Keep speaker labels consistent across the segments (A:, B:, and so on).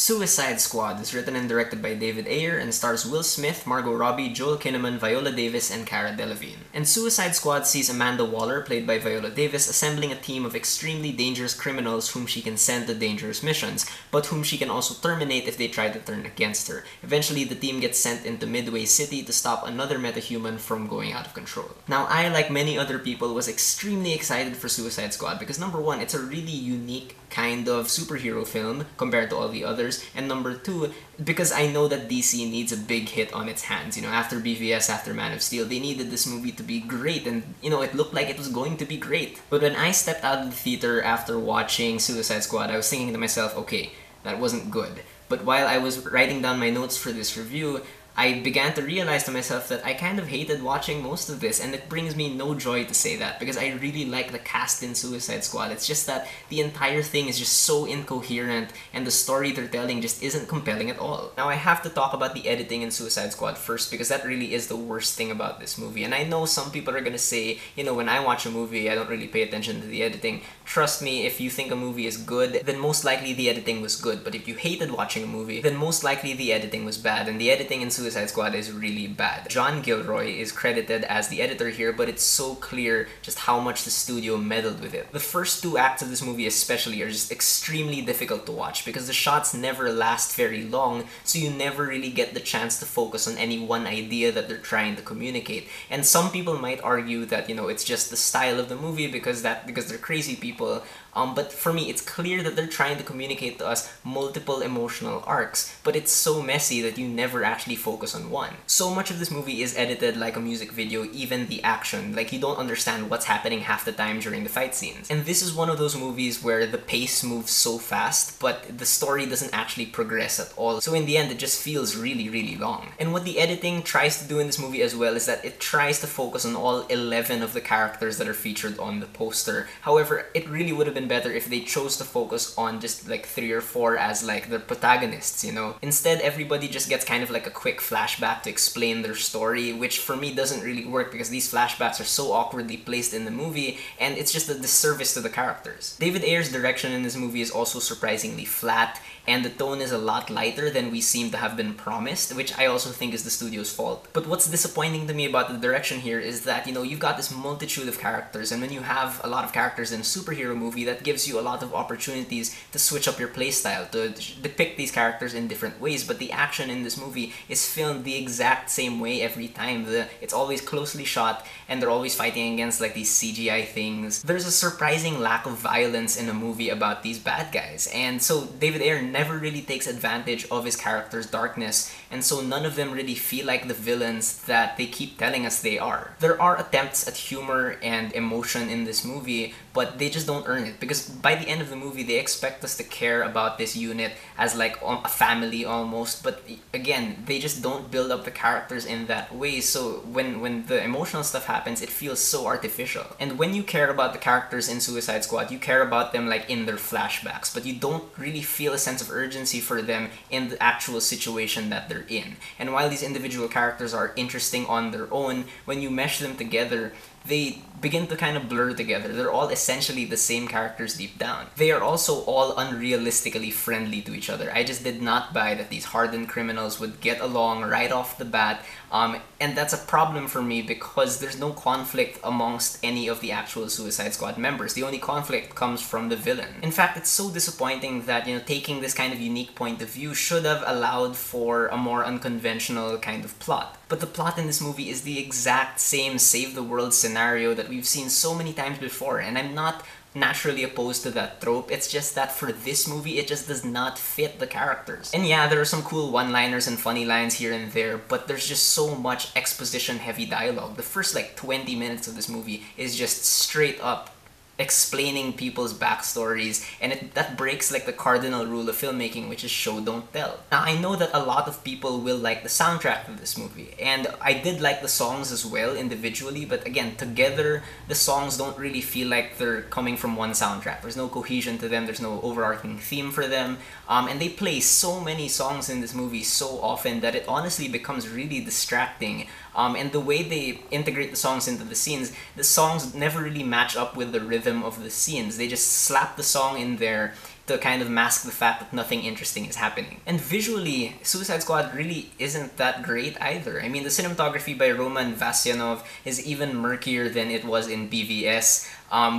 A: Suicide Squad is written and directed by David Ayer and stars Will Smith, Margot Robbie, Joel Kinnaman, Viola Davis, and Cara Delevingne. And Suicide Squad sees Amanda Waller, played by Viola Davis, assembling a team of extremely dangerous criminals whom she can send to dangerous missions, but whom she can also terminate if they try to turn against her. Eventually, the team gets sent into Midway City to stop another metahuman from going out of control. Now, I, like many other people, was extremely excited for Suicide Squad because number one, it's a really unique kind of superhero film compared to all the others, and number two, because I know that DC needs a big hit on its hands. You know, after BVS, after Man of Steel, they needed this movie to be great, and you know, it looked like it was going to be great. But when I stepped out of the theater after watching Suicide Squad, I was thinking to myself, okay, that wasn't good. But while I was writing down my notes for this review, I began to realize to myself that I kind of hated watching most of this, and it brings me no joy to say that because I really like the cast in Suicide Squad. It's just that the entire thing is just so incoherent and the story they're telling just isn't compelling at all. Now, I have to talk about the editing in Suicide Squad first because that really is the worst thing about this movie. And I know some people are gonna say, you know, when I watch a movie, I don't really pay attention to the editing. Trust me, if you think a movie is good, then most likely the editing was good. But if you hated watching a movie, then most likely the editing was bad. And the editing in Suicide Squad is really bad. John Gilroy is credited as the editor here, but it's so clear just how much the studio meddled with it. The first two acts of this movie especially are just extremely difficult to watch because the shots never last very long, so you never really get the chance to focus on any one idea that they're trying to communicate. And some people might argue that, you know, it's just the style of the movie because they're crazy people. But for me, it's clear that they're trying to communicate to us multiple emotional arcs, but it's so messy that you never actually focus on one. So much of this movie is edited like a music video, even the action. Like, you don't understand what's happening half the time during the fight scenes. And this is one of those movies where the pace moves so fast, but the story doesn't actually progress at all. So in the end, it just feels really, really long. And what the editing tries to do in this movie as well is that it tries to focus on all 11 of the characters that are featured on the poster. However, it really would have been better if they chose to focus on just like 3 or 4 as like the protagonists, you know? Instead, everybody just gets kind of like a quick flashback to explain their story, which for me doesn't really work because these flashbacks are so awkwardly placed in the movie, and it's just a disservice to the characters. David Ayer's direction in this movie is also surprisingly flat, and the tone is a lot lighter than we seem to have been promised, which I also think is the studio's fault. But what's disappointing to me about the direction here is that, you know, you've got this multitude of characters, and when you have a lot of characters in a superhero movie, that gives you a lot of opportunities to switch up your playstyle, to depict these characters in different ways, but the action in this movie is filmed the exact same way every time. It's always closely shot, and they're always fighting against like these CGI things. There's a surprising lack of violence in a movie about these bad guys, and so David Ayer never really takes advantage of his character's darkness, and so none of them really feel like the villains that they keep telling us they are. There are attempts at humor and emotion in this movie, but they just don't earn it because by the end of the movie, they expect us to care about this unit as like a family almost, but again, they just don't build up the characters in that way, so when the emotional stuff happens, it feels so artificial. And when you care about the characters in Suicide Squad, you care about them like in their flashbacks, but you don't really feel a sense of urgency for them in the actual situation that they're in. And while these individual characters are interesting on their own, when you mesh them together, they begin to kind of blur together. They're all essentially the same characters deep down. They are also all unrealistically friendly to each other. I just did not buy that these hardened criminals would get along right off the bat, and that's a problem for me because there's no conflict amongst any of the actual Suicide Squad members. The only conflict comes from the villain. In fact, it's so disappointing that, you know, taking this kind of unique point of view should have allowed for a more unconventional kind of plot. But the plot in this movie is the exact same save the world scenario that we've seen so many times before, and I'm not naturally opposed to that trope. It's just that for this movie, it just does not fit the characters. And yeah, there are some cool one-liners and funny lines here and there, but there's just so much exposition-heavy dialogue. The first like 20 minutes of this movie is just straight up explaining people's backstories, and that breaks like the cardinal rule of filmmaking, which is show don't tell. Now, I know that a lot of people will like the soundtrack of this movie, and I did like the songs as well individually, but again, together, the songs don't really feel like they're coming from one soundtrack. There's no cohesion to them, there's no overarching theme for them, and they play so many songs in this movie so often that it honestly becomes really distracting. And the way they integrate the songs into the songs never really match up with the rhythm of the scenes. They just slap the song in there, to kind of mask the fact that nothing interesting is happening. And visually, Suicide Squad really isn't that great either. I mean, the cinematography by Roman Vasyanov is even murkier than it was in BVS.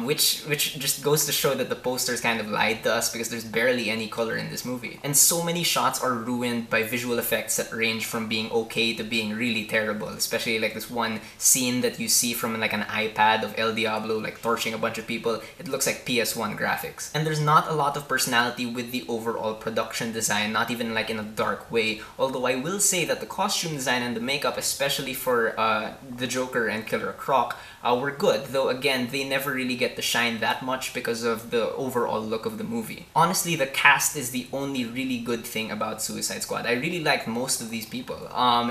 A: Which just goes to show that the posters kind of lied to us because there's barely any color in this movie. And so many shots are ruined by visual effects that range from being okay to being really terrible, especially like this one scene that you see from like an iPad of El Diablo like torching a bunch of people. It looks like PS1 graphics. And there's not a lot of personality with the overall production design, not even like in a dark way, although I will say that the costume design and the makeup, especially for the Joker and Killer Croc, were good, though again, they never really get to shine that much because of the overall look of the movie. Honestly, the cast is the only really good thing about Suicide Squad. I really liked most of these people.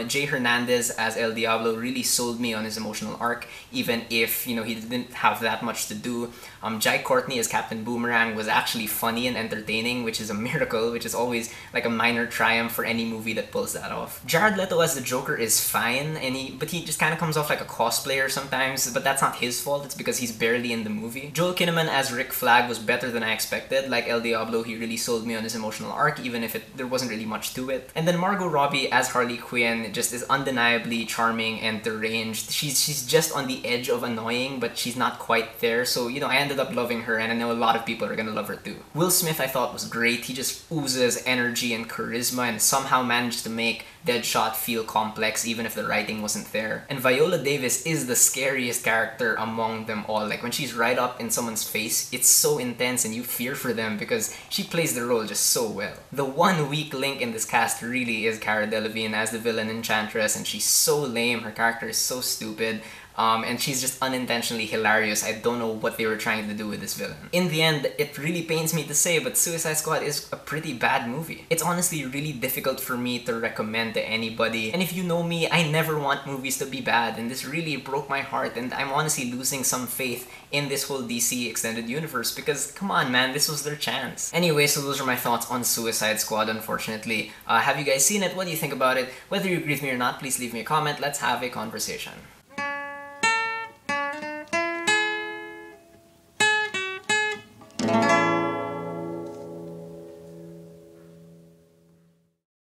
A: Jay Hernandez as El Diablo really sold me on his emotional arc, even if, you know, he didn't have that much to do. Jai Courtney as Captain Boomerang was actually funny and entertaining, which is a miracle, which is always like a minor triumph for any movie that pulls that off. Jared Leto as the Joker is fine, but he just kind of comes off like a cosplayer sometimes, but that's not his fault, it's because he's barely in the movie. Joel Kinnaman as Rick Flag was better than I expected. Like El Diablo, he really sold me on his emotional arc, even if there wasn't really much to it. And then Margot Robbie as Harley Quinn just is undeniably charming and deranged. She's just on the edge of annoying, but she's not quite there, so you know, I ended up loving her, and I know a lot of people are gonna love her too. Will Smith I thought was great. He just oozes energy and charisma and somehow managed to make Deadshot feel complex even if the writing wasn't there. And Viola Davis is the scariest character among them all. Like when she's right up in someone's face, it's so intense and you fear for them because she plays the role just so well. The one weak link in this cast really is Cara Delevingne as the villain Enchantress, and she's so lame, her character is so stupid. And she's just unintentionally hilarious. I don't know what they were trying to do with this villain. In the end, it really pains me to say, but Suicide Squad is a pretty bad movie. It's honestly really difficult for me to recommend to anybody. And if you know me, I never want movies to be bad, and this really broke my heart, and I'm honestly losing some faith in this whole DC extended universe because, come on man, this was their chance. Anyway, so those are my thoughts on Suicide Squad, unfortunately. Have you guys seen it? What do you think about it? Whether you agree with me or not, please leave me a comment. Let's have a conversation.